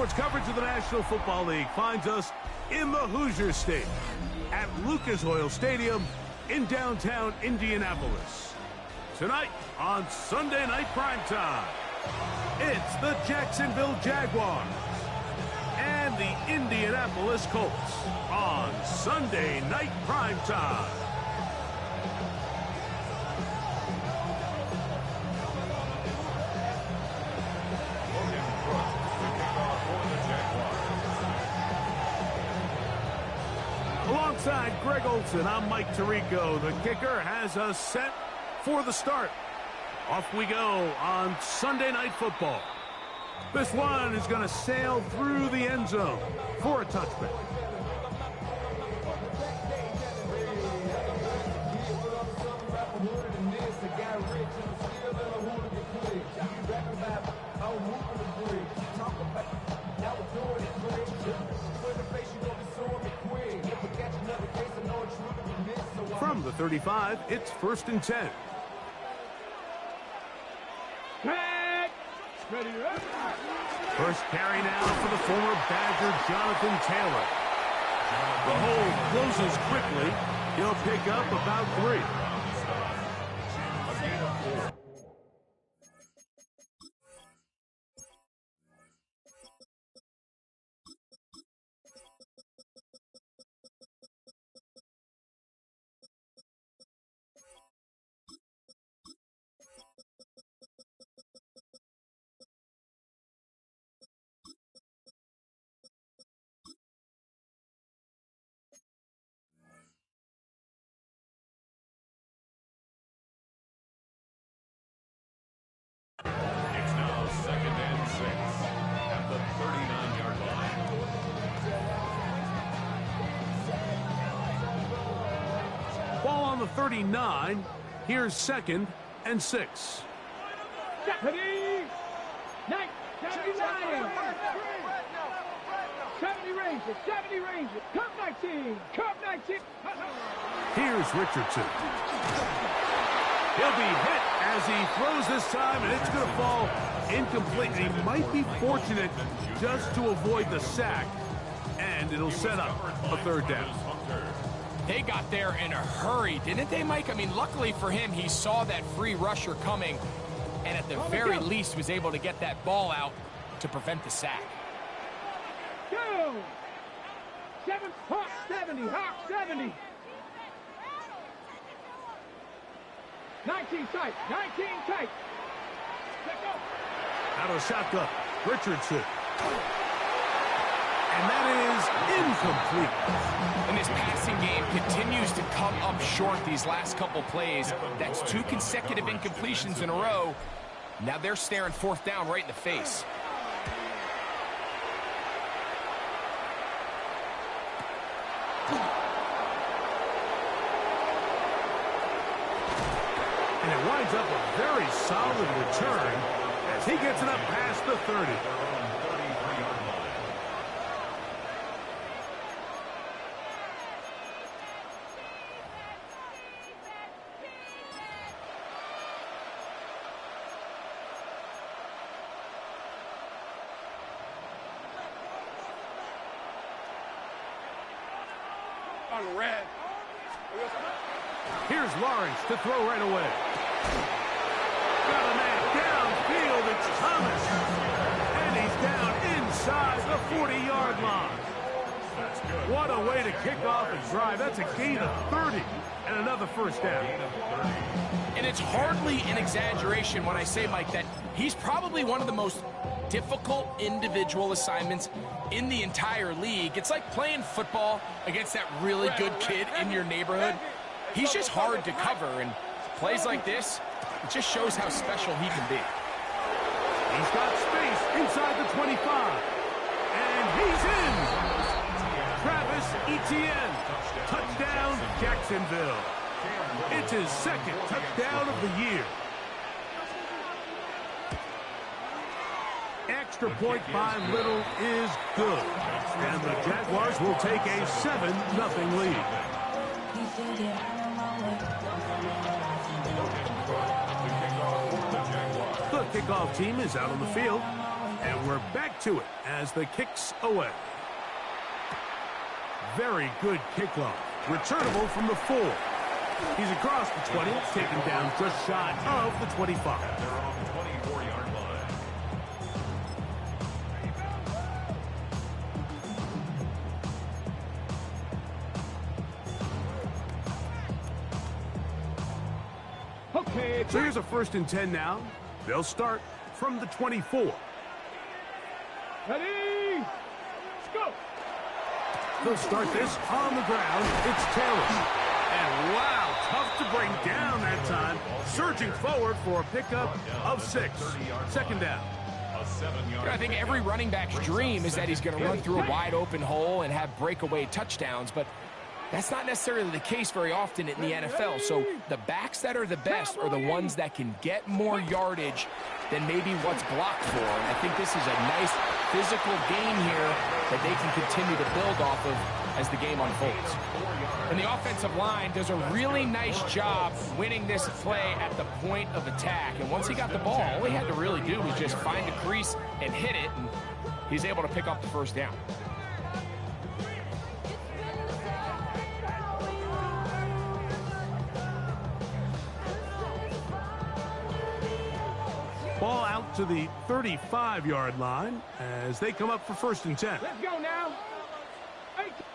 Sports coverage of the National Football League finds us in the Hoosier State at Lucas Oil Stadium in downtown Indianapolis. Tonight on Sunday Night Primetime, it's the Jacksonville Jaguars and the Indianapolis Colts on Sunday Night Primetime. Alongside Greg Olson, I'm Mike Tirico. The kicker has us set for the start. Off we go on Sunday Night Football. This one is going to sail through the end zone for a touchback. From the 35, it's 1st and 10. First carry now for the former Badger, Jonathan Taylor. The hold closes quickly. He'll pick up about 3. It's now 2nd and 6 at the 39-yard line. Ball on the 39. Here's 2nd and 6. Deputy! 79! 70 Rangers! 70 Rangers! Cup 19! Cup 19! Here's Richardson. He'll be hit as he throws this time, and it's going to fall incomplete. He might be fortunate just to avoid the sack, and it'll set up a 3rd down. They got there in a hurry, didn't they, Mike? I mean, luckily for him, he saw that free rusher coming, and at the very least was able to get that ball out to prevent the sack. Go! 7, Hawk 70, Hawk 70! 19 tight, 19 tight. Let go. Out of shotgun, Richardson. And that is incomplete. And this passing game continues to come up short these last couple plays. That's 2 consecutive incompletions in a row. Now they're staring 4th down right in the face. And it winds up a very solid return as he gets it up past the 30. On red. Here's Lawrence to throw right away. Got a man downfield, it's Thomas. And he's down inside the 40-yard line. What a way to kick off a drive. That's a gain of 30 and another 1st down. And it's hardly an exaggeration when I say, Mike, that he's probably one of the most difficult individual assignments in the entire league. It's like playing football against that really good kid in your neighborhood. He's just hard to cover, and plays like this, it just shows how special he can be. He's got space inside the 25. And he's in. Travis Etienne. Touchdown, Jacksonville. It's his 2nd touchdown of the year. Extra point by Little is good. And the Jaguars will take a 7-0 lead. The kickoff team is out on the field. And we're back to it as the kick's away. Very good kickoff. Returnable from the 4. He's across the 20, taken down just shy of the 25. They're on the 24-yard line. Okay, So here's a 1st and 10 now. They'll start from the 24. ready, let's go. They'll start this on the ground. It's Taylor. And wow, tough to bring down that time. Surging forward for a pickup of 6. 2nd down. A 7-yard. I think every running back's dream is that he's going to run through a wide open hole and have breakaway touchdowns, but that's not necessarily the case very often in the NFL. So the backs that are the best are the ones that can get more yardage than maybe what's blocked for. And I think this is a nice physical game here that they can continue to build off of as the game unfolds. And the offensive line does a really nice job winning this play at the point of attack. And once he got the ball, all he had to really do was just find a crease and hit it, and he's able to pick up the 1st down. Ball out to the 35-yard line as they come up for 1st and 10. Let's go now.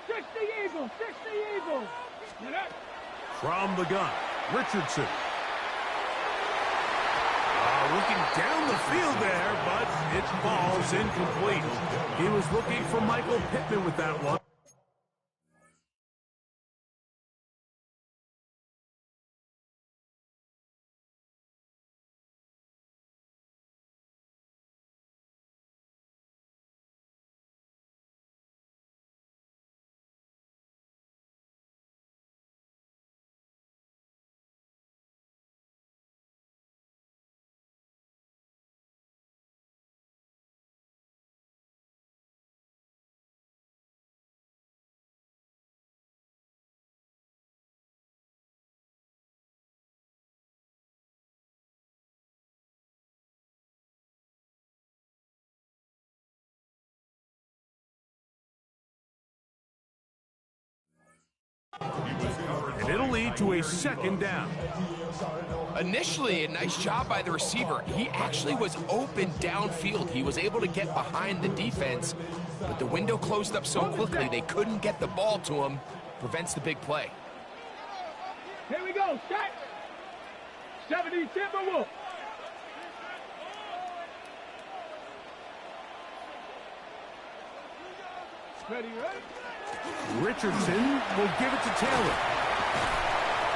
6 the Eagles, 6 the Eagles. Get up. From the gun, Richardson. Looking down the field there, but it falls incomplete. He was looking for Michael Pittman with that one. And it'll lead to a 2nd down. Initially, a nice job by the receiver. He actually was open downfield. He was able to get behind the defense, but the window closed up so quickly they couldn't get the ball to him. Prevents the big play. Here we go, set. 70 Timberwolves. Ready, ready? Richardson will give it to Taylor.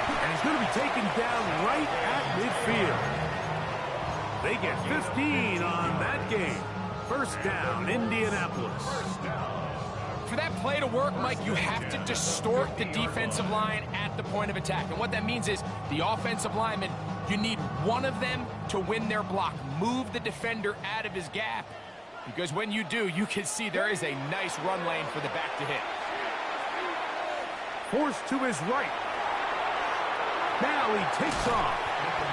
And he's going to be taken down right at midfield. They get 15 on that game. 1st down, Indianapolis. For that play to work, Mike, you have to distort the defensive line at the point of attack. And what that means is the offensive lineman, you need one of them to win their block. Move the defender out of his gap. Because when you do, you can see there is a nice run lane for the back to hit. Forced to his right. Now he takes off.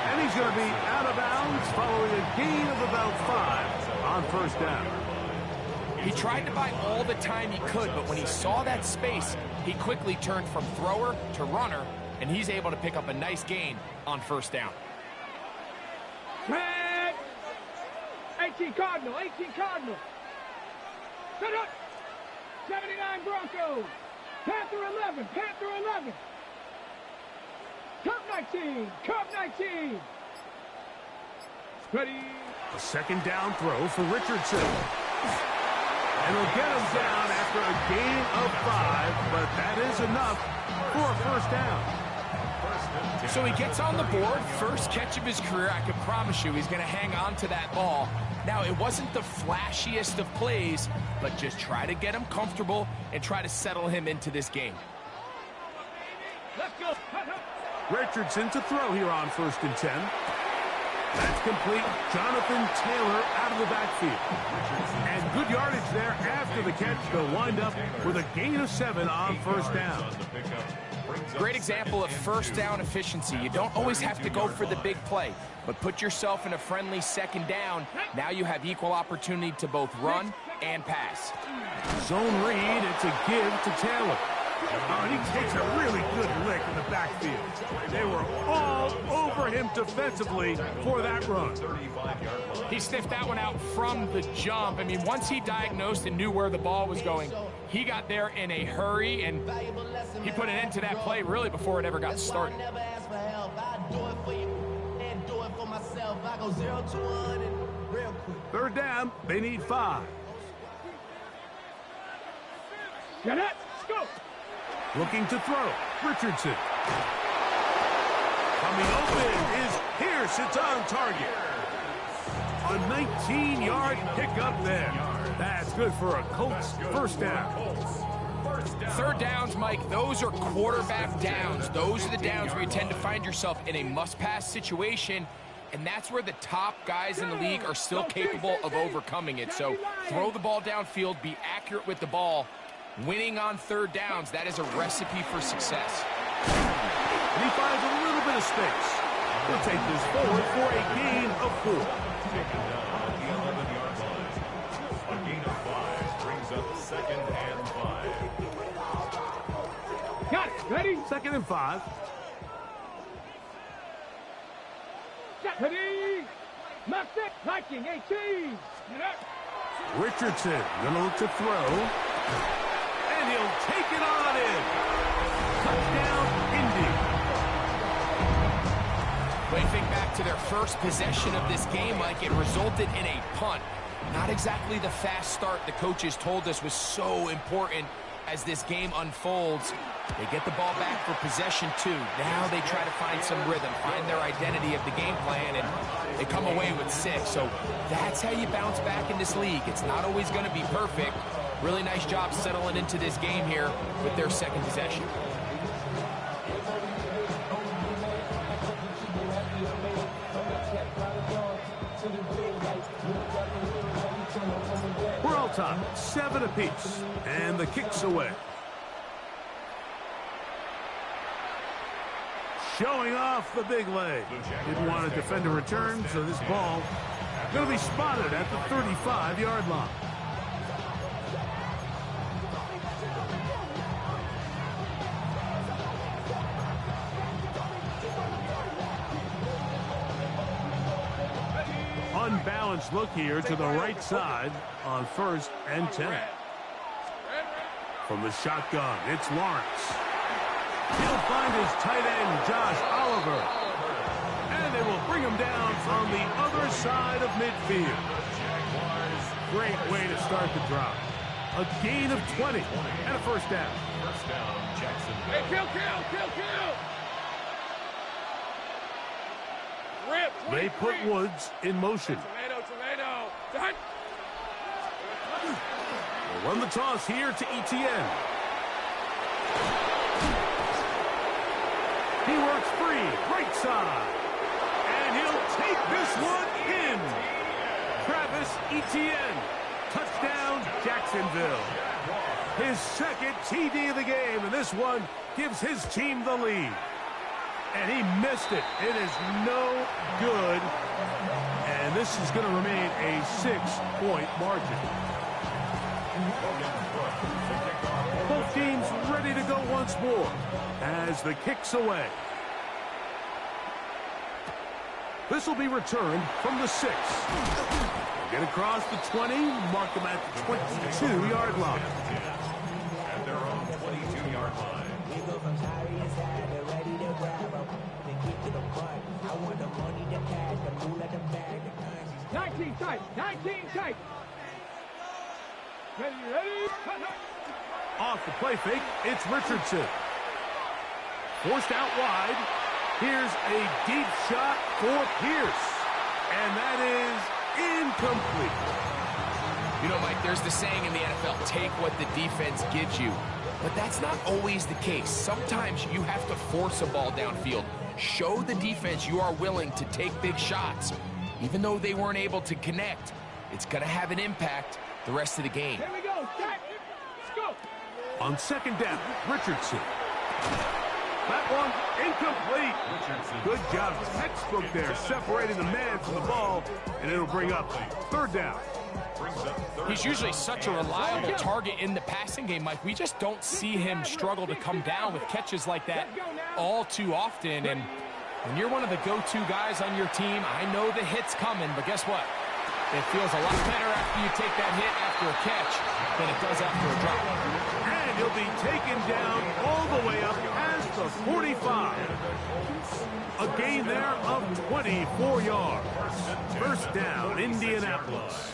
And he's going to be out of bounds following a gain of about 5 on 1st down. He tried to buy all the time he could, but when he saw that space, he quickly turned from thrower to runner, and he's able to pick up a nice gain on 1st down. Red. 18 Cardinal, 18 Cardinal. Set up. 79 Broncos. Panther 11, Panther 11. Cup 19, Cup 19. Ready. A 2nd down throw for Richardson. And he'll get him down after a gain of 5, but that is enough for a 1st down. So he gets on the board, first catch of his career. I can promise you he's going to hang on to that ball. Now, it wasn't the flashiest of plays, but just try to get him comfortable and try to settle him into this game. Let's go. Richardson to throw here on 1st and 10. That's complete. Jonathan Taylor out of the backfield. And good yardage there after the catch. They'll wind up with a gain of 7 on 1st down. Great example of first down efficiency. You don't always have to go for the big play, but put yourself in a friendly second down. Now you have equal opportunity to both run and pass. Zone read, it's a give to Taylor. Oh, and he takes a really good lick in the backfield. They were all over him defensively for that run. He sniffed that one out from the jump. I mean, once he diagnosed and knew where the ball was going, he got there in a hurry, and he put an end to that play really before it ever got started. Third down, they need 5. Get it. Go. Looking to throw, Richardson. Coming open is Pierce. It's on target. A 19-yard pickup there. That's good for a Colts first down. Third downs, Mike, those are quarterback downs. Those are the downs where you tend to find yourself in a must-pass situation, and that's where the top guys in the league are still capable of overcoming it. So throw the ball downfield, be accurate with the ball. Winning on third downs, that is a recipe for success. And he finds a little bit of space. He'll take this forward for a gain of 4. Taken down at the 11-yard line. A gain of 5 brings up 2nd and 5. Got it. Ready? 2nd and 5. Ready. Mark it. Liking 18. Get up. Richardson gonna look to throw. And he'll take it on in. Touchdown, Indy. When you think back to their first possession of this game, Mike, it resulted in a punt. Not exactly the fast start the coaches told us was so important as this game unfolds. They get the ball back for possession 2. Now they try to find some rhythm, find their identity of the game plan, and they come away with 6. So that's how you bounce back in this league. It's not always going to be perfect. Really nice job settling into this game here with their second possession. We're all tied, 7 apiece, and the kick's away. Showing off the big leg. Didn't want to defend a return, so this ball going to be spotted at the 35-yard line. Unbalanced look here to the right side on 1st and 10. From the shotgun, it's Lawrence. He'll find his tight end, Josh Oliver. And they will bring him down on the other side of midfield. Great way to start the drive. A gain of 20 and a first down. First down, Jacksonville. Hey, kill. Rip. They put Woods in motion. Tomato. Done. They'll run the toss here to Etienne. He works free, right side. And he'll take this one in. Travis Etienne. Touchdown, Jacksonville. His second TD of the game, and this one gives his team the lead. And he missed it. It is no good. And this is going to remain a 6-point margin. Both teams ready to go once more as the kick's away. This will be returned from the 6. Get across the 20, mark them at the 22-yard line. At their own 22-yard line. 19 tight. Ready. Off the play fake, it's Richardson. Forced out wide. Here's a deep shot for Pierce. And that is incomplete. You know, Mike, there's the saying in the NFL, take what the defense gives you. But that's not always the case. Sometimes you have to force a ball downfield. Show the defense you are willing to take big shots. Even though they weren't able to connect, it's going to have an impact the rest of the game. Here we go. Set. Let's go. On second down, Richardson. That one incomplete. Good job, textbook there, separating the man from the ball, and it'll bring up third down. He's usually such a reliable target in the passing game, Mike. We just don't see him struggle to come down with catches like that all too often. And when you're one of the go-to guys on your team, I know the hit's coming, but guess what? It feels a lot better after you take that hit after a catch than it does after a drop. And he'll be taken down all the way up past the 45. A gain there of 24 yards. First down, Indianapolis.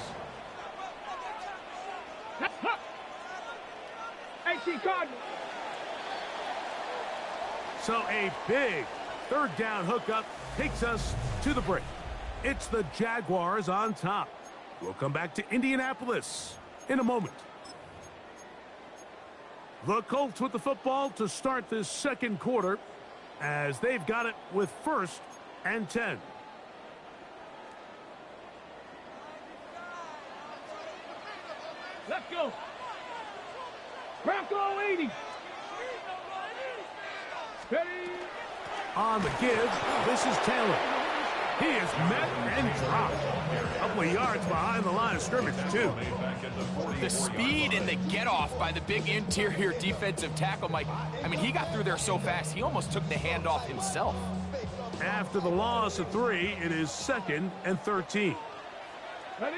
So a big third down hookup takes us to the break. It's the Jaguars on top. We'll come back to Indianapolis in a moment. The Colts with the football to start this second quarter as they've got it with 1st and 10. Let's go. Bronco 80. Ready. On the give, this is Taylor. He is met and dropped. A couple of yards behind the line of scrimmage, too. The speed and the get-off by the big interior defensive tackle, Mike. I mean, he got through there so fast, he almost took the handoff himself. After the loss of 3, it is 2nd and 13. Ready.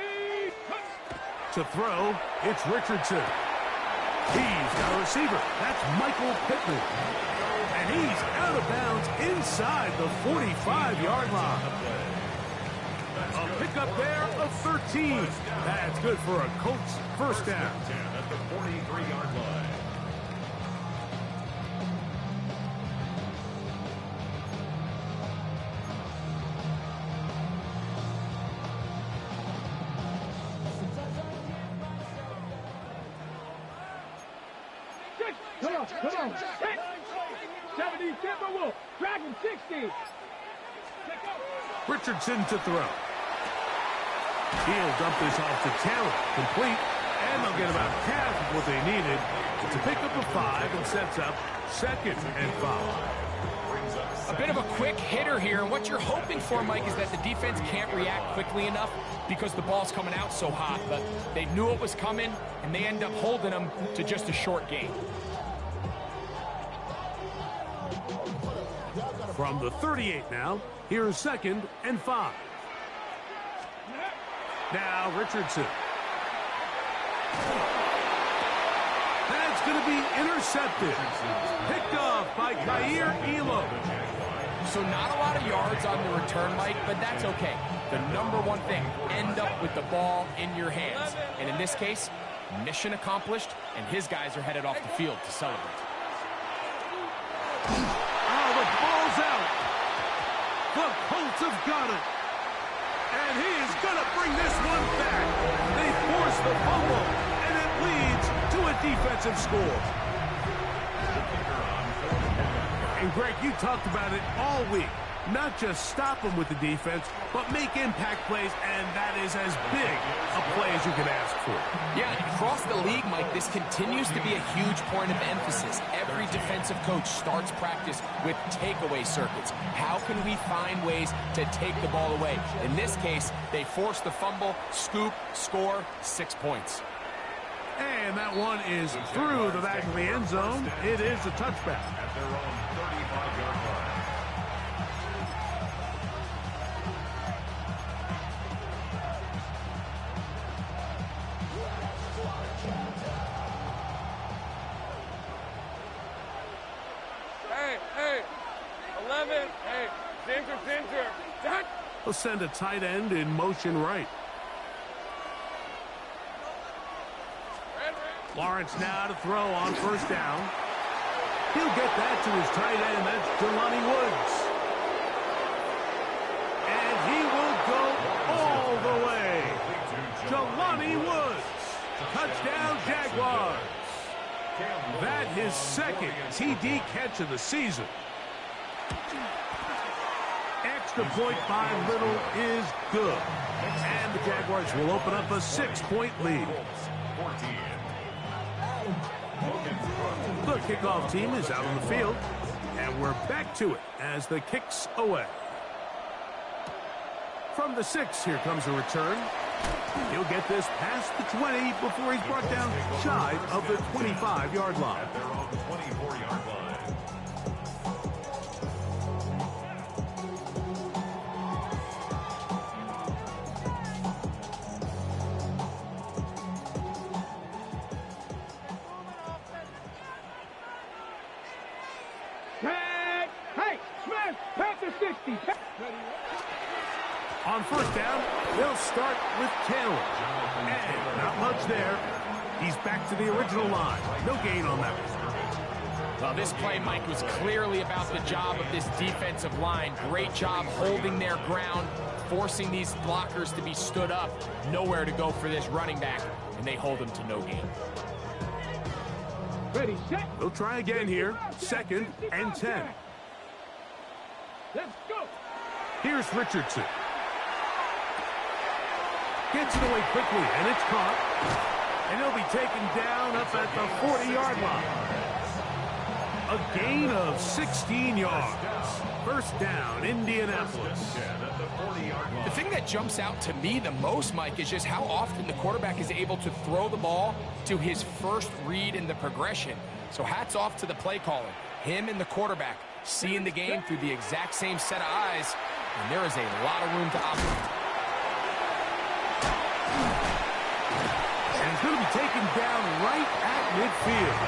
To throw, it's Richardson. He's got a receiver. That's Michael Pittman. And he's out of bounds inside the 45-yard line. A pickup there of 13. That's good for a Colts first down. At the 43-yard line. Come on. 70, Timberwolf. Dragon 60. Richardson to throw. He'll dump this off to Taylor. Complete. And they'll get about half of what they needed. It's a pickup of 5 and sets up 2nd and 5. A bit of a quick hitter here. And what you're hoping for, Mike, is that the defense can't react quickly enough because the ball's coming out so hot. But they knew it was coming, and they end up holding them to just a short gain. From the 38 now, here's 2nd and 5. Now Richardson. That's going to be intercepted. Picked off by Kaiir Elam. So not a lot of yards on the return, Mike, but that's okay. The number one thing, end up with the ball in your hands. And in this case, mission accomplished, and his guys are headed off the field to celebrate. Oh, the ball's out. The Colts have got it. And he is going to bring this one back. They force the fumble, and it leads to a defensive score. And Greg, you talked about it all week. Not just stop them with the defense, but make impact plays, and that is as big a play as you can ask for. Yeah, across the league, Mike, this continues to be a huge point of emphasis. Every defensive coach starts practice with takeaway circuits. How can we find ways to take the ball away? In this case, they force the fumble, scoop, score, 6 points. And that one is through the back of the end zone. It is a touchback. At their own 35-yard line. Hey, 11. Hey, center. He'll send a tight end in motion right. Lawrence now to throw on first down. He'll get that to his tight end. That's Jelani Woods. And he will go all the way. Jelani Woods. Touchdown, Jaguars. That his 2nd TD catch of the season. Extra point by Little is good. And the Jaguars will open up a 6-point lead. The kickoff team is out on the field. And we're back to it as the kick's away. From the 6, here comes a return. He'll get this past the 20 before he's brought down shy of the 25-yard line. At their own 24-yard line. Tag! Hey, Smith, pass the 60. On first down, they'll start with Taylor. And not much there. He's back to the original line. No gain on that one. Well, this play, Mike, was clearly about the job of this defensive line. Great job holding their ground, forcing these blockers to be stood up. Nowhere to go for this running back, and they hold him to no gain. Ready, set. They'll try again here. 2nd and 10. Let's go. Here's Richardson. Gets it away quickly, and it's caught. And he'll be taken down up at the 40-yard line. A gain of 16 yards. First down, Indianapolis. The thing that jumps out to me the most, Mike, is just how often the quarterback is able to throw the ball to his first read in the progression. So hats off to the play caller. Him and the quarterback seeing the game through the exact same set of eyes, and there is a lot of room to operate. And he's going to be taken down right at midfield.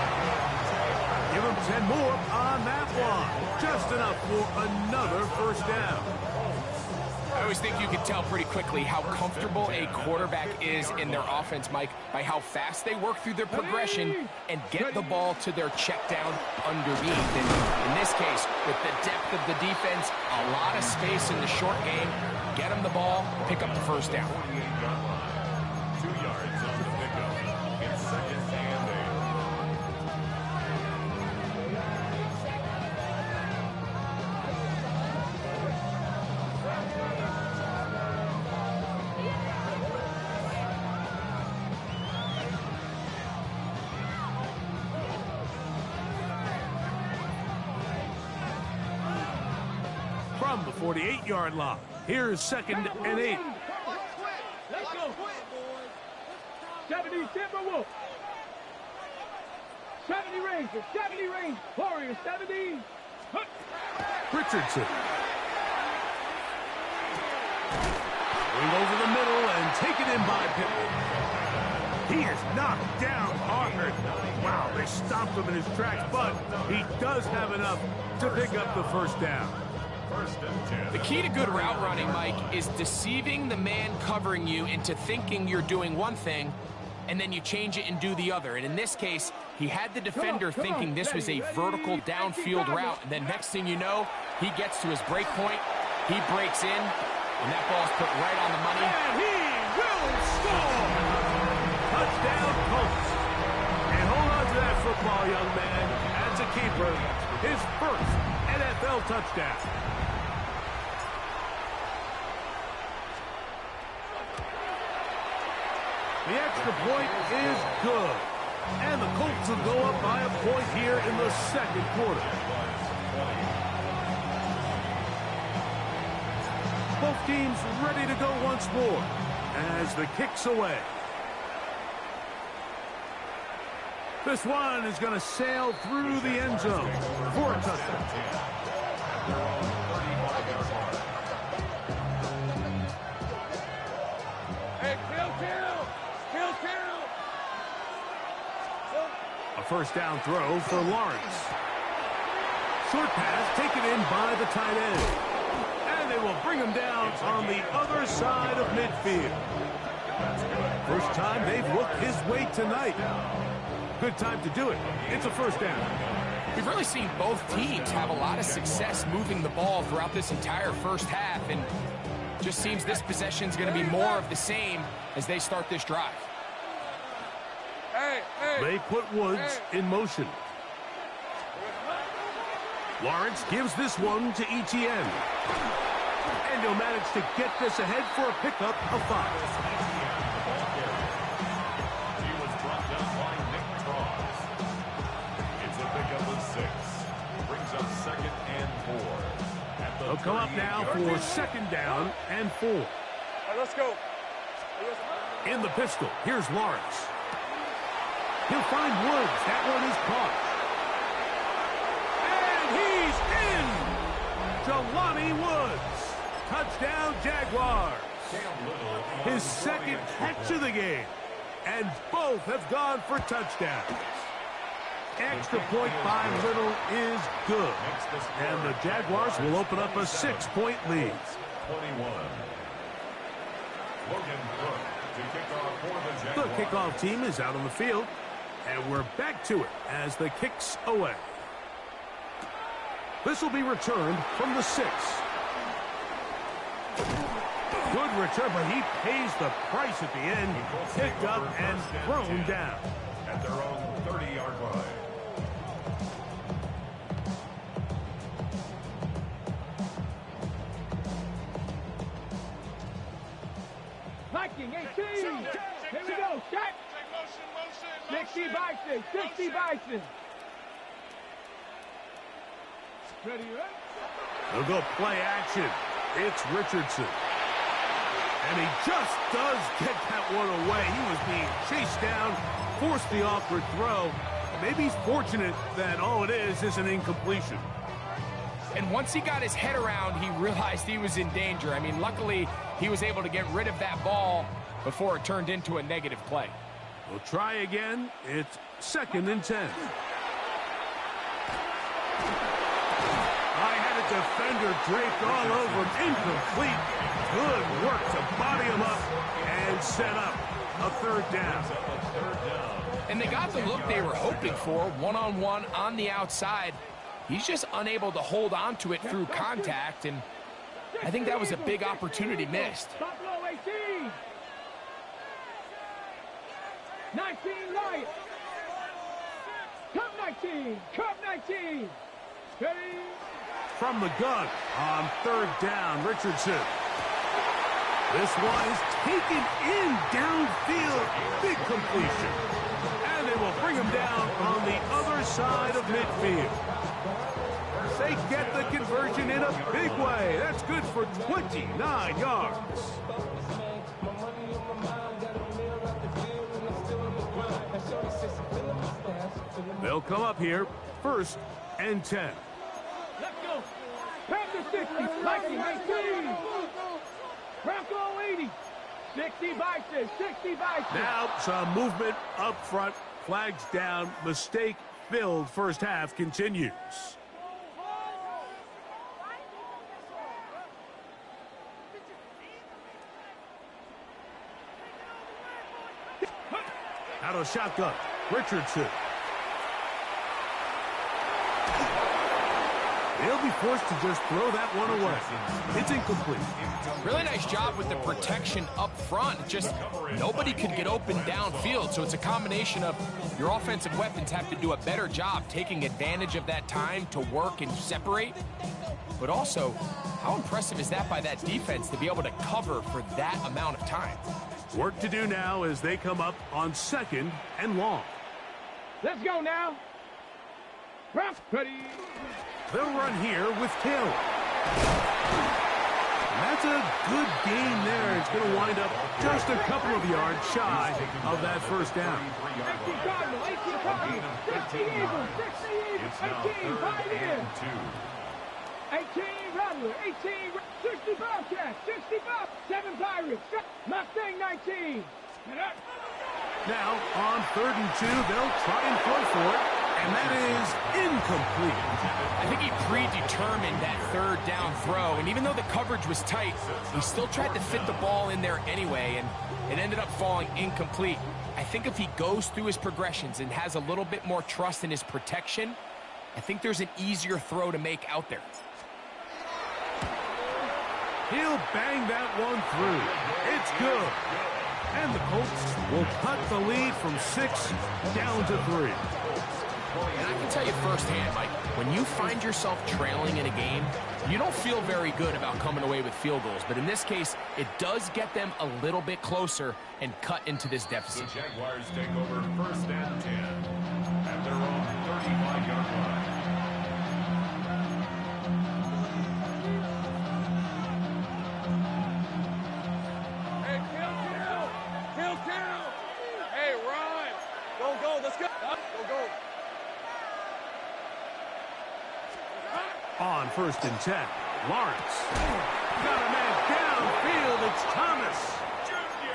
Give him 10 more on that one. Just enough for another first down. I always think you can tell pretty quickly how comfortable a quarterback is in their offense, Mike, by how fast they work through their progression and get the ball to their check down underneath. And in this case, with the depth of the defense, a lot of space in the short game, get them the ball, pick up the first down. 2 yards on the pickup. It's 2nd and 8. From the 48-yard line, here's 2nd and 8. Let's go. 70 Timberwolf. 70 Rangers. 70 Rangers. Warriors. 70. Richardson. Going over the middle and taken in by Pittman. He is knocked down hard. Wow, they stopped him in his tracks, but he does have enough to pick up the first down. The key to good route running, Mike, is deceiving the man covering you into thinking you're doing one thing, and then you change it and do the other. And in this case, he had the defender thinking this was a vertical downfield route, and then next thing you know, he gets to his break point, he breaks in, and that ball's put right on the money. And he will score! Touchdown, Colts. And hold on to that football, young man. As a keeper, his first NFL touchdown. The extra point is good. And the Colts will go up by a point here in the 2nd quarter. Both teams ready to go once more as the kick's away. This one is going to sail through the end zone for a touchdown. Hey, kill. A first down throw for Lawrence. Short pass taken in by the tight end. And they will bring him down on the other side of midfield. First time they've looked his way tonight. Good time to do it. It's a first down. We've really seen both teams have a lot of success moving the ball throughout this entire first half, and just seems this possession is going to be more of the same as they start this drive. They put Woods in motion. Lawrence gives this one to Etienne. And he'll manage to get this ahead for a pickup of 5. He was brought down by Nick Cross. It's a pickup of 6. Brings up 2nd come up now for second down and 4. All right, let's go. In the pistol, here's Lawrence. He'll find Woods. That one is caught. And he's in! Jelani Woods. Touchdown, Jaguars. His second catch of the game. And both have gone for touchdowns. Extra point by Little is good. And the Jaguars will open up a 6-point lead. 21. Logan Cook to kick off for the Jaguars. The kickoff team is out on the field. And we're back to it as the kick's away. This will be returned from the 6. Good return, but he pays the price at the end. Picked up and thrown down. At their own 30-yard line. Viking 18. Here we go. Shot. 60 Bison. 60 Bison. Ready, right? They'll go play action. It's Richardson. And he just does get that one away. He was being chased down, forced the awkward throw. Maybe he's fortunate that all it is an incompletion. And once he got his head around, he realized he was in danger. I mean, luckily, he was able to get rid of that ball before it turned into a negative play. We'll try again. It's 2nd and 10. I had a defender draped all over him. Incomplete. Good work to body him up and set up a 3rd down. And they got the look they were hoping for, one-on-one on the outside. He's just unable to hold on to it through contact, and I think that was a big opportunity missed. Buffalo 18. 19 Lions. Cup 19. Cup 19. Ready? From the gun on 3rd down, Richardson. This one is taken in downfield. Big completion. And they will bring him down on the other side of midfield. They get the conversion in a big way. That's good for 29 yards. They'll come up here, 1st and 10. Let's go. Panther 60. Viking 18. Bronco 80. 60 Bison. 60 Bison. Now some movement up front. Flags down. Mistake filled. First half continues. Out of shotgun. Richardson. They'll be forced to just throw that one away. It's incomplete. Really nice job with the protection up front. Just nobody could get open downfield, so it's a combination of your offensive weapons have to do a better job taking advantage of that time to work and separate. But also, how impressive is that by that defense to be able to cover for that amount of time? Work to do now as they come up on 2nd and long. Let's go now. Ready. They'll run here with Taylor. And that's a good gain there. It's going to wind up just a couple of yards shy of that 1st down. 18 Cardinal, 18 Cardinal, 60 Eagles, 60 Eagles, 18 Pioneer, 18 Rattler, 18, 60 Bobcats, 60 Bob, 7 Pirates, Mustang 19. Now, on 3rd and 2, they'll try and throw for it, and that is incomplete. I think he predetermined that 3rd down throw, and even though the coverage was tight, he still tried to fit the ball in there anyway, and it ended up falling incomplete. I think if he goes through his progressions and has a little bit more trust in his protection, I think there's an easier throw to make out there. He'll bang that one through. It's good. And the Colts will cut the lead from 6 down to 3. And I can tell you firsthand, Mike, when you find yourself trailing in a game, you don't feel very good about coming away with field goals. But in this case, it does get them a little bit closer and cut into this deficit. The Jaguars take over 1st and 10 at their own 35-yard line. On 1st and 10, Lawrence. Got a man downfield. It's Thomas.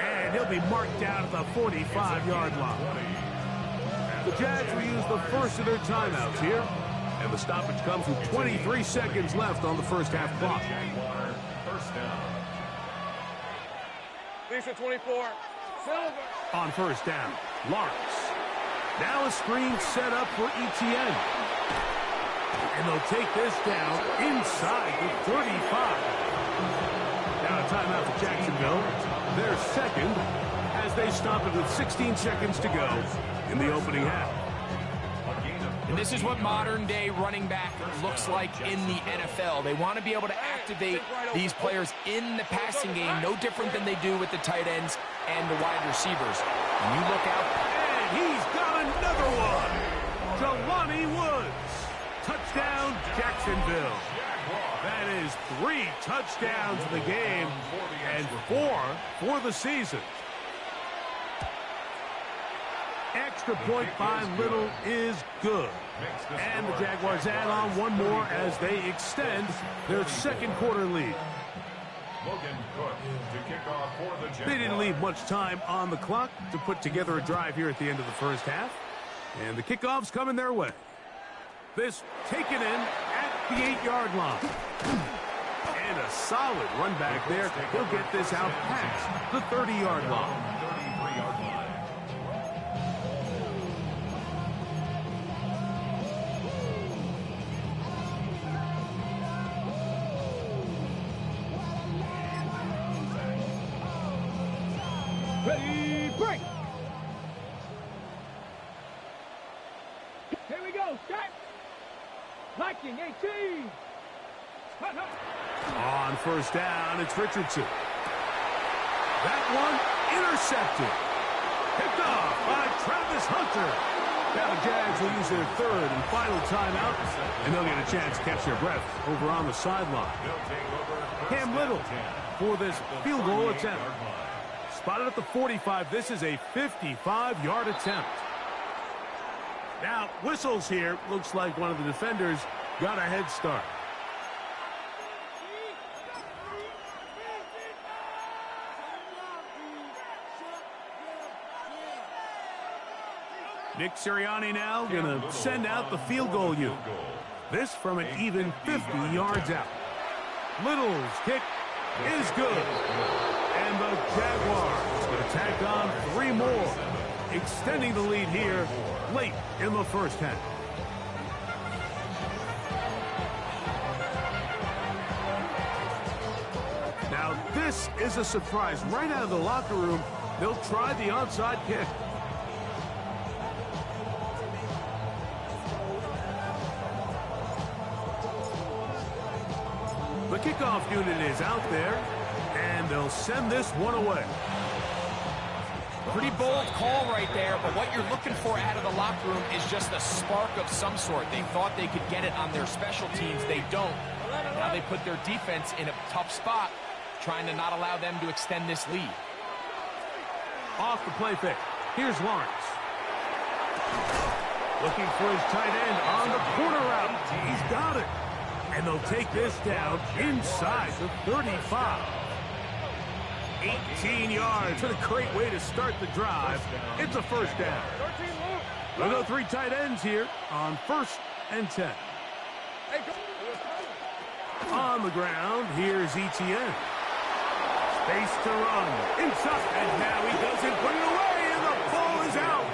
And he'll be marked down at the 45-yard line. The Jags will use the first of their timeouts here. And the stoppage comes with 23 seconds left on the first half clock. First down. Lisa 24. Silver. On 1st down, Lawrence. Now a screen set up for Etienne. And they'll take this down inside the 35. Now a timeout for Jacksonville. Their second as they stop it with 16 seconds to go in the opening half. And this is what modern-day running back looks like in the NFL. They want to be able to activate these players in the passing game, no different than they do with the tight ends and the wide receivers. And you look out. And he's got another one. Jelani Woods. Touchdown, Jacksonville. That is 3 touchdowns in the game and 4 for the season. Extra point by Little is good. And the Jaguars add on one more as they extend their second quarter lead. They didn't leave much time on the clock to put together a drive here at the end of the first half. And the kickoff's coming their way. This taken in at the 8-yard line. And a solid run back there. He'll get this out past the 30-yard line. 33-yard line. Ready, break. Here we go, start. Liking 18. Hut, hut. On 1st down, it's Richardson. That one intercepted. Picked off by Travis Hunter. Now the Jags will use their third and final timeout, and they'll get a chance to catch their breath over on the sideline. Cam Little for this field goal attempt. Spotted at the 45. This is a 55-yard attempt. Now, whistles here. Looks like one of the defenders got a head start. Nick Sirianni now going to send out the field goal unit. This from an even 50 yards out. Little's kick is good. And the Jaguars going to tack on 3 more, extending the lead here late in the first half. Now, this is a surprise. Right out of the locker room, they'll try the onside kick. The kickoff unit is out there, and they'll send this one away. Pretty bold call right there, but what you're looking for out of the locker room is just a spark of some sort. They thought they could get it on their special teams. They don't. Now they put their defense in a tough spot, trying to not allow them to extend this lead. Off the play fake. Here's Lawrence. Looking for his tight end on the corner route. He's got it. And they'll take this down inside the 35. 18 yards. What a great way to start the drive. It's a first down. We'll go 3 tight ends here on 1st and 10. On the ground, here's Etienne. Space to run. Inside. And now he doesn't put it away, and the ball is out.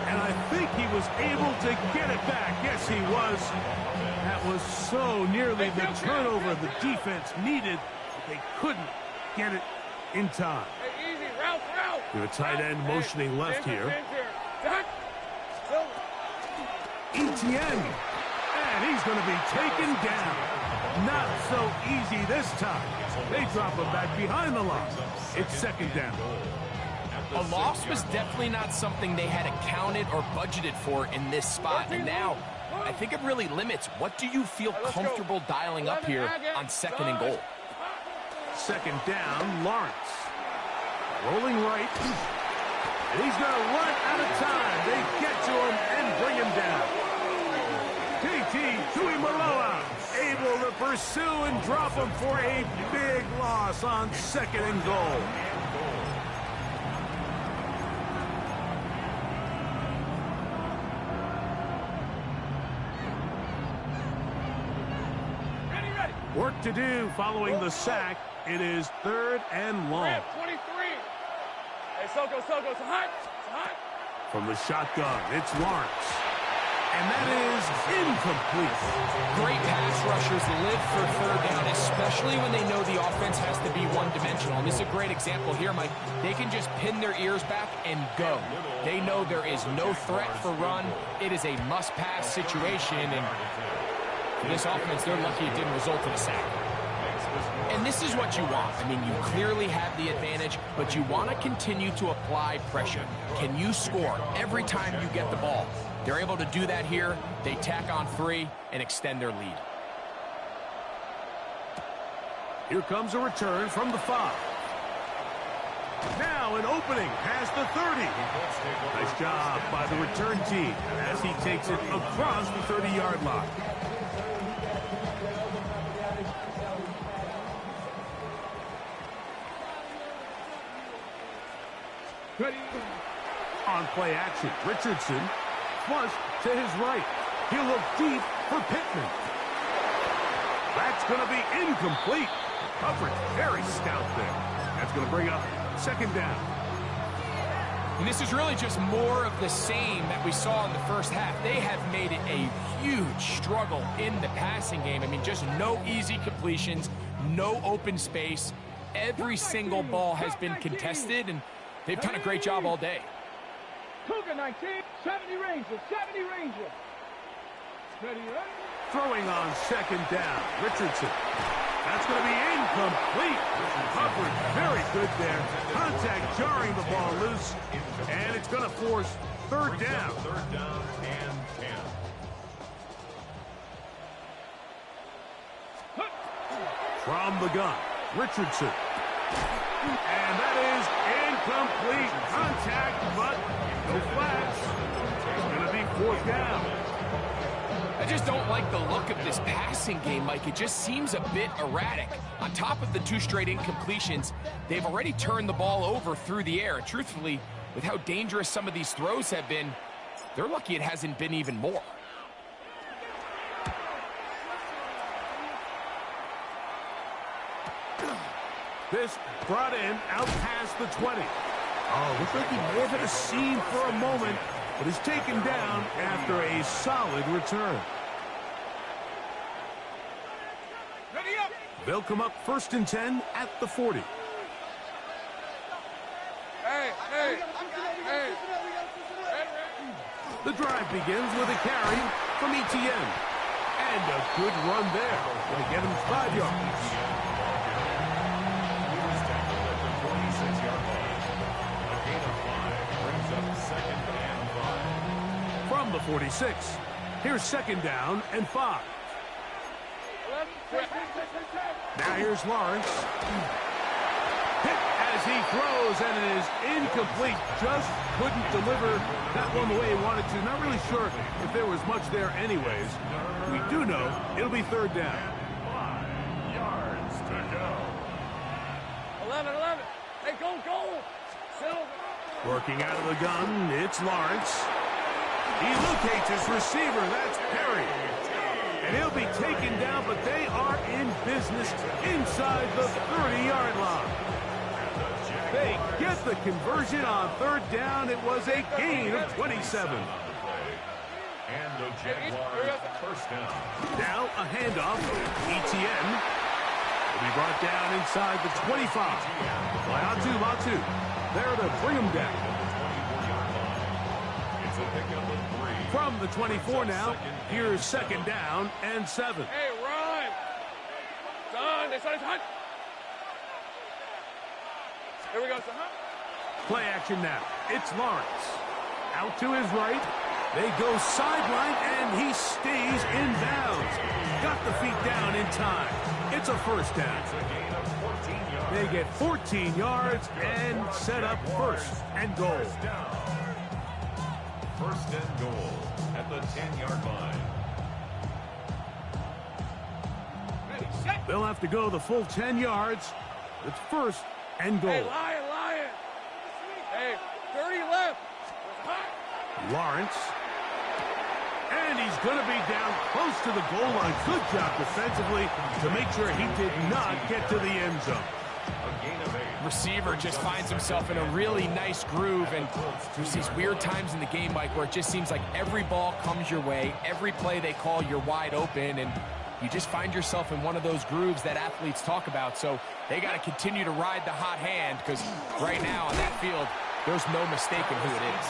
And I think he was able to get it back. Yes, he was. That was so nearly the turnover the defense needed. They couldn't get it in time. To a tight end motioning left here. Etienne. And he's going to be taken down. Not so easy this time. They drop him back behind the line. It's second down. A loss was definitely not something they had accounted or budgeted for in this spot. And now, I think it really limits. What do you feel comfortable dialing up here on 2nd and goal? Second down, Lawrence. Rolling right. And he's going to run out of time. They get to him and bring him down. KT Tuimoloau pursue and drop him for a big loss on 2nd and goal. Work to do following the sack. It is 3rd and long. 23. Hey, Soko, it's hot. From the shotgun, it's Lawrence. And that is incomplete. Great pass rushers live for 3rd down, especially when they know the offense has to be one-dimensional. And this is a great example here, Mike. They can just pin their ears back and go. They know there is no threat for run. It is a must-pass situation, and for this offense, they're lucky it didn't result in a sack. And this is what you want. I mean, you clearly have the advantage, but you want to continue to apply pressure. Can you score every time you get the ball? They're able to do that here. They tack on 3 and extend their lead. Here comes a return from the 5. Now an opening past the 30. Nice job by the return team as he takes it across the 30-yard line. On play action, Richardson flush to his right. He'll look deep for Pittman. That's going to be incomplete. Coverage very stout there. That's going to bring up 2nd down. And this is really just more of the same that we saw in the first half. They have made it a huge struggle in the passing game. I mean, just no easy completions, no open space. Every single ball has been contested, and they've done a great job all day. Cougar 19, 70 Ranger. Throwing on 2nd down, Richardson. That's going to be incomplete. Coverage very good there. Contact jarring the ball loose, and it's going to force 3rd down. 3rd down and 10. From the gun, Richardson. And that is incomplete. Contact, but no flags. It's going to be 4th down. I just don't like the look of this passing game, Mike. It just seems a bit erratic. On top of the 2 straight incompletions, they've already turned the ball over through the air. Truthfully, with how dangerous some of these throws have been, they're lucky it hasn't been even more. This brought in out past the 20. Oh, looks like he may have hit a seam for a moment, but is taken down after a solid return. Ready up. They'll come up 1st and 10 at the 40. Hey. The drive begins with a carry from Etienne. And a good run there. Going to get him 5 yards. From the 46, here's 2nd down and 5. Now here's Lawrence. Hit as he throws, and it is incomplete. Just couldn't deliver that one the way he wanted to. Not really sure if there was much there anyways. We do know it'll be 3rd down. 5 yards to go. 11. Hey, go. Working out of the gun, it's Lawrence. He locates his receiver. That's Perry. And he'll be taken down, but they are in business inside the 30-yard line. They get the conversion on 3rd down. It was a gain of 27. And the Jaguars 1st down. Now a handoff. Etienne will be brought down inside the 25. Latu. There to bring him down. It's a pickup of 3. From the 24 now, here's 2nd down and 7. Hey, run. Son, it's hot. Here we go, son. Play action now. It's Lawrence. Out to his right. They go sideline, and he stays in bounds. Got the feet down in time. It's a 1st down. It's a gain of 14 yards. They get 14 yards and set up 1st and goal. 1st down. 1st and goal at the 10-yard line. They'll have to go the full 10 yards. It's first and goal. Hey, Lion. Hey, 30 left. Lawrence. And he's going to be down close to the goal line. Good job defensively to make sure he did not get to the end zone. Receiver just finds himself in a really nice groove, and there's these weird times in the game, Mike, where it just seems like every ball comes your way, every play they call, you're wide open, and you just find yourself in one of those grooves that athletes talk about. So they got to continue to ride the hot hand, because right now on that field, there's no mistaking who it is.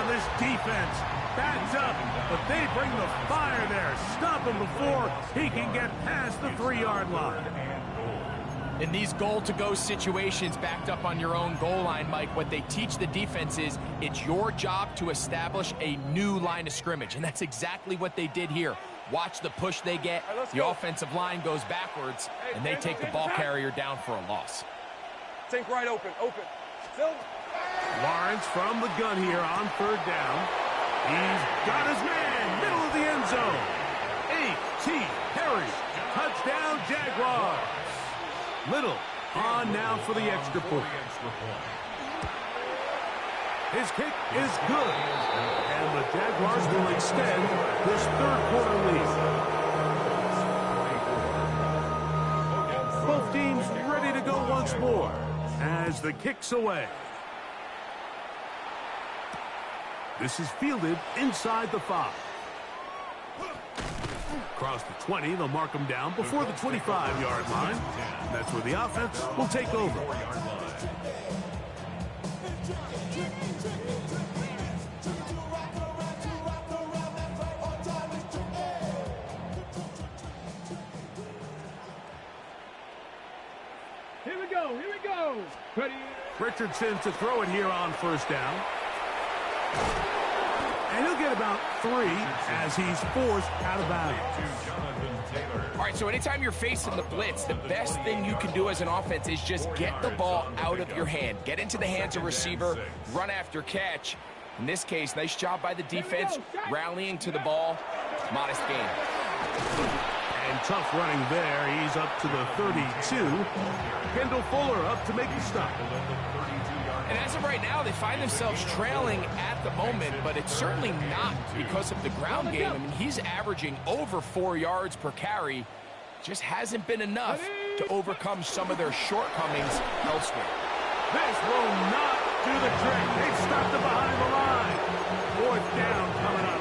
This defense backs up, but they bring the fire there. Stop him before he can get past the 3-yard line. In these goal-to-go situations backed up on your own goal line, Mike, what they teach the defense is it's your job to establish a new line of scrimmage, and that's exactly what they did here. Watch the push they get. The offensive line goes backwards, and they take the ball carrier down for a loss. Think right open. Phil. Lawrence from the gun here on 3rd down. He's got his man, middle of the end zone. A.T. Perry, touchdown Jaguars. Little on now for the extra point. His kick is good. And the Jaguars will extend this 3rd quarter lead. Both teams ready to go once more as the kick's away. This is fielded inside the 5. Across the 20, they'll mark him down before the 25-yard line. That's where the offense will take over. Here we go. Ready. Richardson to throw it here on 1st down. And he'll get about 3 as he's forced out of bounds. All right, so anytime you're facing the blitz, the best thing you can do as an offense is just get the ball out of your hand. Get into the hands of receiver, run after catch. In this case, nice job by the defense, rallying to the ball. Modest gain. And tough running there. He's up to the 32. Kendall Fuller up to make the stop. And as of right now, they find themselves trailing at the moment, but it's certainly not because of the ground game. I mean, he's averaging over 4 yards per carry. Just hasn't been enough to overcome some of their shortcomings elsewhere. This will not do the trick. They've stopped it behind the line. 4th down coming up.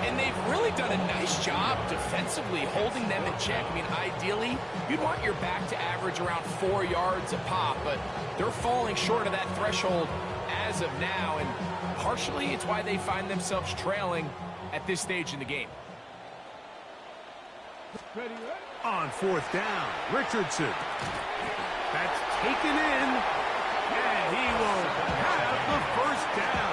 And they've really done a nice job defensively holding them in check. I mean, ideally, you'd want your back to average around 4 yards a pop, but they're falling short of that threshold as of now, and partially it's why they find themselves trailing at this stage in the game. On 4th down, Richardson. That's taken in, and he will have the 1st down.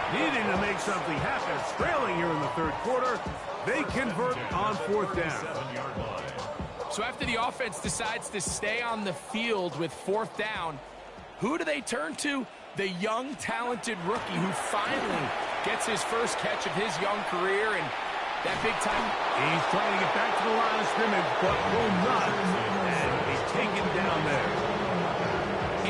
Needing to make something happen, trailing here in the 3rd quarter. They convert on 4th down. So after the offense decides to stay on the field with 4th down, who do they turn to? The young, talented rookie who finally gets his first catch of his young career, and that big time. He's trying to get back to the line of scrimmage, but will not. And he's taken down there.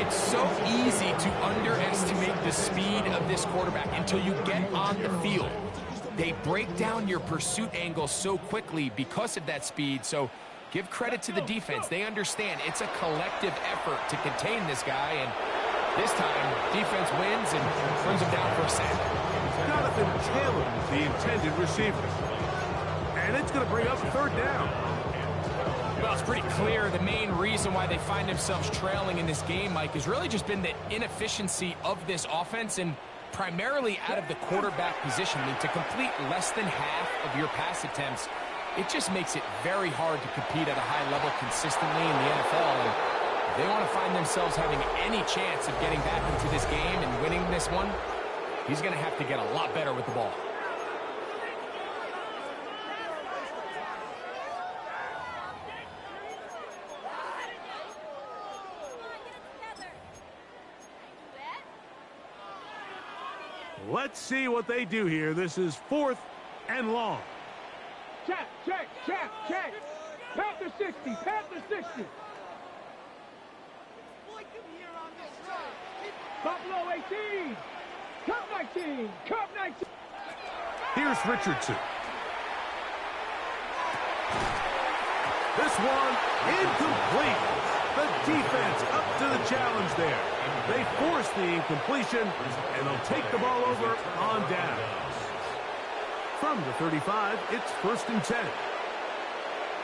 It's so easy to underestimate the speed of this quarterback until you get on the field. They break down your pursuit angle so quickly because of that speed, so give credit to the defense. They understand it's a collective effort to contain this guy, and this time, defense wins and brings him down for a sack. Jonathan Taylor is the intended receiver. And it's going to bring up 3rd down. Well, it's pretty clear the main reason why they find themselves trailing in this game, Mike, has really just been the inefficiency of this offense and primarily out of the quarterback position. I mean, to complete less than half of your pass attempts, it just makes it very hard to compete at a high level consistently in the NFL. And if they want to find themselves having any chance of getting back into this game and winning this one, he's going to have to get a lot better with the ball. Let's see what they do here. This is 4th and long. Check. Panther 60, Panther 60. Buffalo 18. Cup 19, Cup 19. Here's Richardson. This one incomplete. The defense up to the challenge there. They force the incompletion, and they'll take the ball over on down. From the 35, it's 1st and 10.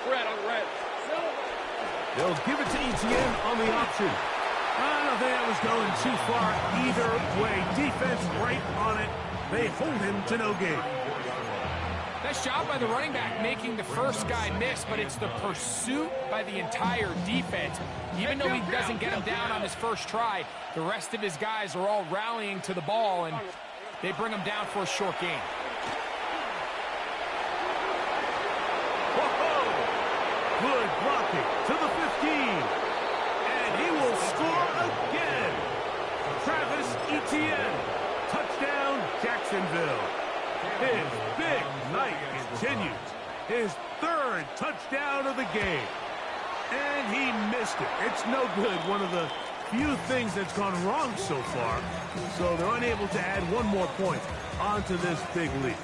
Red on red. They'll give it to Etienne on the option. I don't think that was going too far either way. Defense right on it. They hold him to no gain. Nice job by the running back making the first guy miss, but it's the pursuit by the entire defense. Even though he doesn't get him down on his first try, the rest of his guys are all rallying to the ball, and they bring him down for a short gain. Whoa! Good blocking to the 15. And he will score again. Travis Etienne. Touchdown, Jacksonville. His big night continues. His 3rd touchdown of the game. And he missed it. It's no good. One of the few things that's gone wrong so far. So they're unable to add one more point onto this big lead.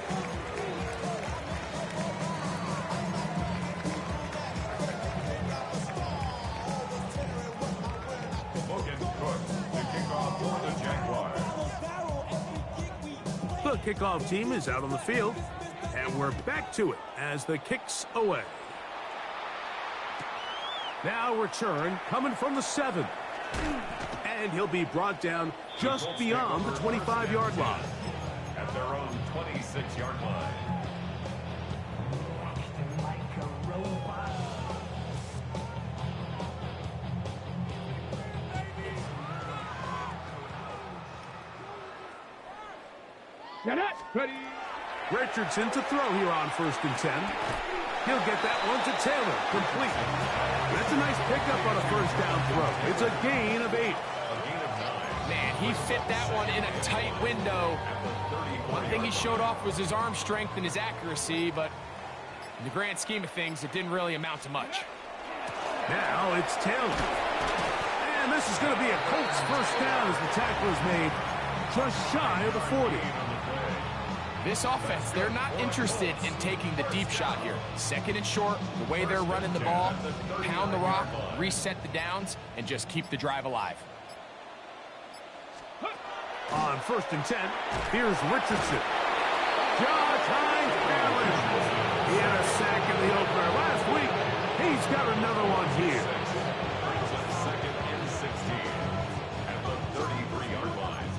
The kickoff team is out on the field, and we're back to it as the kick's away. Now return coming from the 7. And he'll be brought down just beyond the 25-yard line. At their own 26-yard line. Ready. Richardson to throw here on 1st and 10. He'll get that one to Taylor, complete. That's a nice pickup on a 1st down throw. It's a gain of 8. Man, he fit that one in a tight window. One thing he showed off was his arm strength and his accuracy, but in the grand scheme of things, it didn't really amount to much. Now it's Taylor. And this is going to be a Colts 1st down as the tackle is made just shy of the 40. This offense, they're not interested in taking the deep shot here. 2nd and short, the way they're running the ball, pound the rock, reset the downs, and just keep the drive alive. On 1st and 10, here's Richardson. Josh Hines balanced. He had a sack in the opener last week. He's got another one here. 2nd and 16 at the 33-yard line.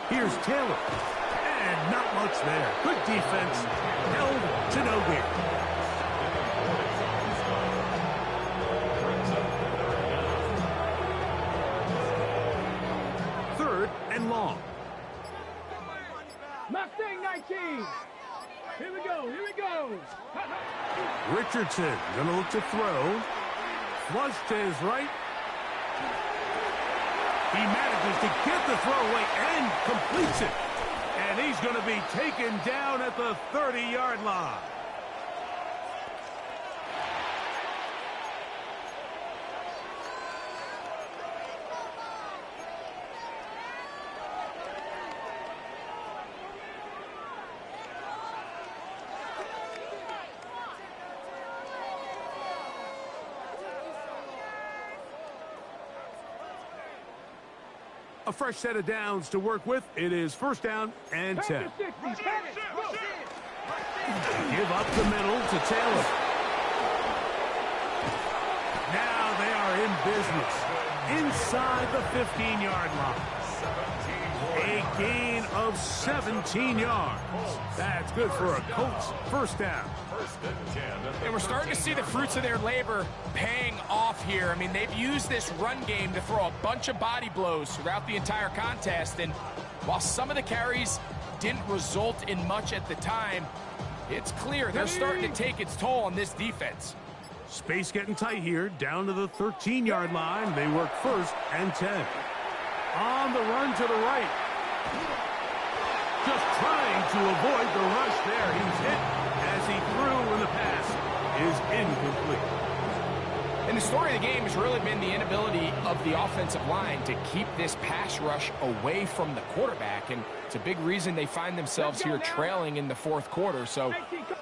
Here's Taylor. And not much there. Good defense. Held to no gain. Third and long. Mustang 19. Here we go, here we go. Richardson gonna look to throw. Flush to his right. He manages to get the throw away and completes it. And he's going to be taken down at the 30-yard line. A fresh set of downs to work with. It is 1st down and 10. Give up the middle to Taylor. Now they are in business. Inside the 15-yard line. A gain of 17 yards. That's good for a Colts 1st down. And we're starting to see the fruits of their labor paying off here. I mean, they've used this run game to throw a bunch of body blows throughout the entire contest. And while some of the carries didn't result in much at the time, it's clear they're starting to take its toll on this defense. Space getting tight here, down to the 13-yard line. They work 1st and 10. On the run to the right. Just trying to avoid the rush there. He's hit as he threw when the pass is incomplete. And the story of the game has really been the inability of the offensive line to keep this pass rush away from the quarterback. And it's a big reason they find themselves here trailing in the 4th quarter. So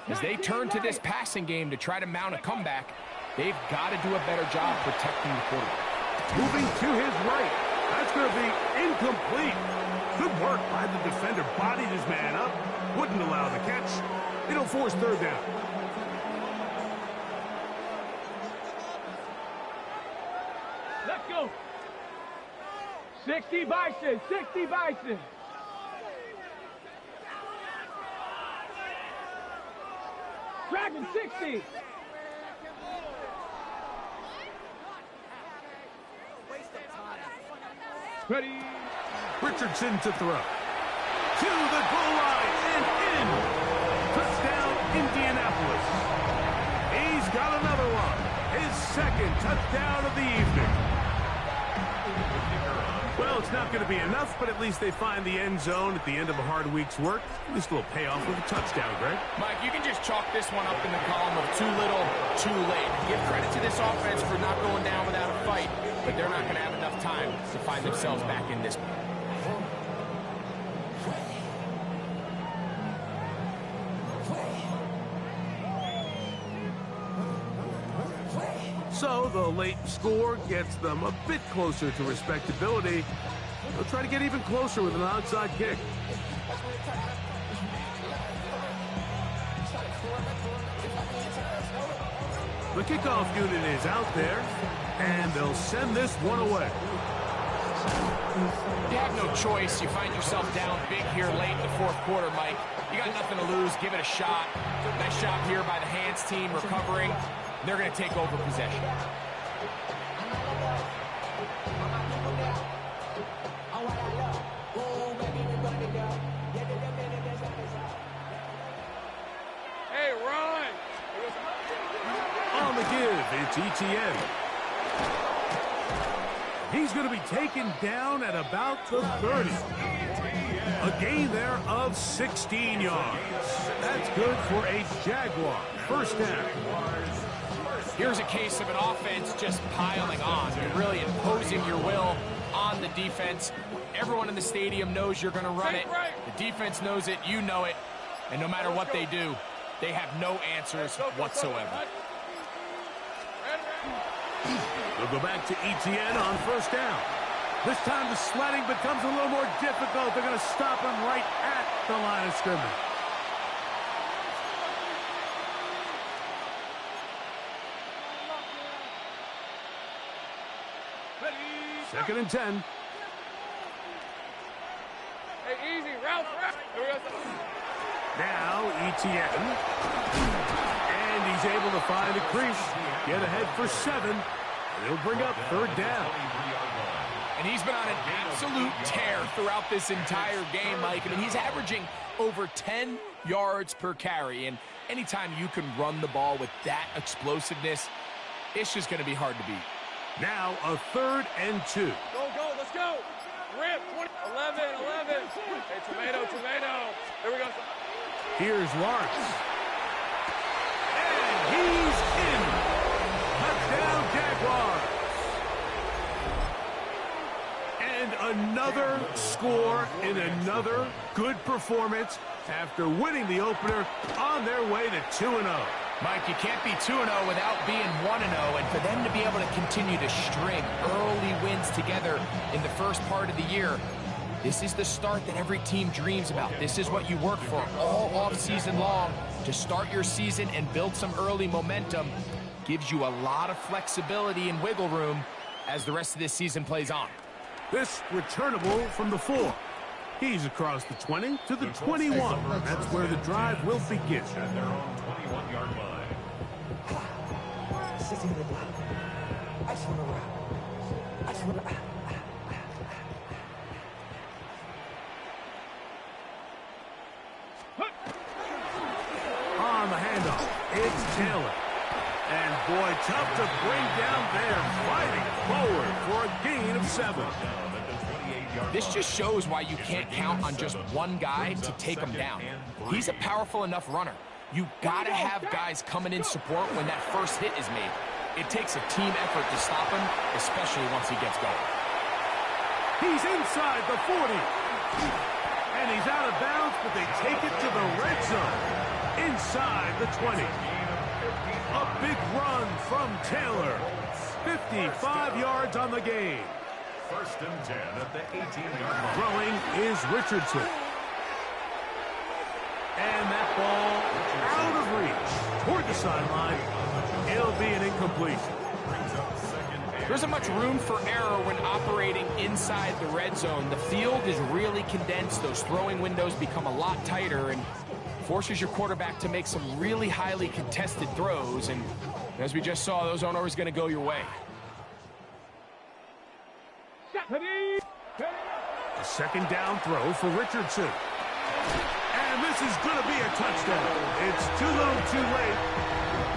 as they turn to this passing game to try to mount a comeback, they've got to do a better job protecting the quarterback. Moving to his right. That's going to be incomplete. Good work by the defender. Bodied his man up. Wouldn't allow the catch. It'll force 3rd down. Let's go. 60 Bison. 60 Bison. Dragon 60. Ready. Richardson to throw. To the goal line and in. Touchdown, Indianapolis. He's got another one. His 2nd touchdown of the evening. Well, it's not going to be enough, but at least they find the end zone at the end of a hard week's work. At least a little payoff with a touchdown, Greg. Mike, you can just chalk this one up in the column of too little, too late. Give credit to this offense for not going down without a fight, but they're not going to have enough time to find themselves back in this one. So the late score gets them a bit closer to respectability. They'll try to get even closer with an onside kick. The kickoff unit is out there, and they'll send this one away. You have no choice. You find yourself down big here late in the 4th quarter, Mike. You got nothing to lose. Give it a shot. Nice job here by the hands team recovering. They're going to take over possession. Hey, Ron. On the give, it's ETN. He's going to be taken down at about the 30. A gain there of 16 yards. That's good for a Jaguar. 1st down. Here's a case of an offense just piling on. You're really imposing your will on the defense. Everyone in the stadium knows you're going to run it. The defense knows it. You know it. And no matter what they do, they have no answers whatsoever. They'll go back to ETN on 1st down. This time the sledding becomes a little more difficult. They're going to stop him right at the line of scrimmage. Second and 10. Hey, easy. Route. Now ETN. And he's able to find a crease. Get ahead for 7. And he'll bring up 3rd down. And he's been on an absolute tear throughout this entire game, Mike. I mean, he's averaging over 10 yards per carry. And anytime you can run the ball with that explosiveness, it's just going to be hard to beat. Now a 3rd and 2. Go, let's go. Rip, 11. Hey, tomato. There we go. Here's Lawrence. And he's in. Touchdown, Jaguars. And another score in another good performance after winning the opener on their way to 2-0. Mike, you can't be 2-0 without being 1-0, and for them to be able to continue to string early wins together in the first part of the year, this is the start that every team dreams about. This is what you work for all offseason long to start your season and build some early momentum. Gives you a lot of flexibility and wiggle room as the rest of this season plays on. This returnable from the 4. He's across the 20 to the 21. That's where the drive will begin. At their own 21-yard line. it's Taylor. And boy, tough to bring down there, fighting forward for a gain of 7. This just shows why you can't count on just one guy to take him down. He's a powerful enough runner. You gotta have guys coming in support when that first hit is made. It takes a team effort to stop him, especially once he gets going. He's inside the 40. And he's out of bounds, but they take it to the red zone. Inside the 20. A big run from Taylor. 55 yards on the game. First and 10 at the 18-yard line. Throwing is Richardson. And that ball out of reach toward the sideline. It'll be an incompletion. There isn't much room for error when operating inside the red zone. The field is really condensed. Those throwing windows become a lot tighter and forces your quarterback to make some really highly contested throws. And as we just saw, those aren't always going to go your way. A second down throw for Richardson. And this is going to be a touchdown. It's too little too late.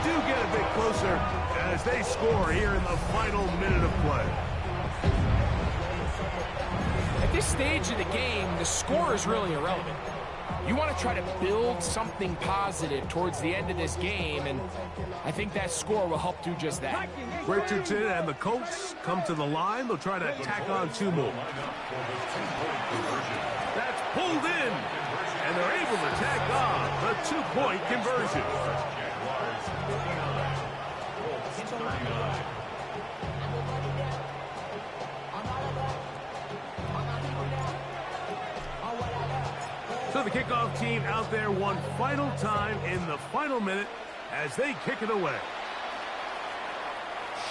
Do get a bit closer as they score here in the final minute of play. At this stage of the game, the score is really irrelevant. You want to try to build something positive towards the end of this game, and I think that score will help do just that. Richardson and the Colts come to the line. They'll try to tack on 2 more. That's pulled in, and they're able to tack on the 2-point conversion. So the kickoff team out there one final time in the final minute as they kick it away.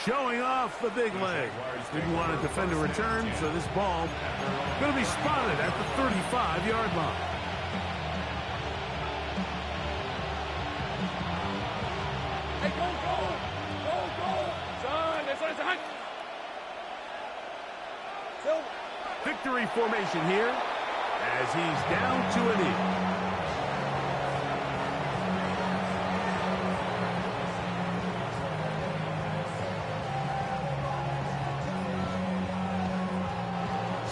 Showing off the big leg. Didn't want to defend a return, so this ball going to be spotted at the 35-yard line. Hey, go, son, that's what it's Victory formation here as he's down to a knee.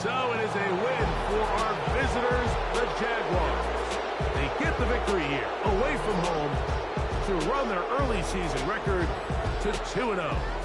So it is a win for our visitors, the Jaguars. They get the victory here, away from home, to run their early season record to 2-0.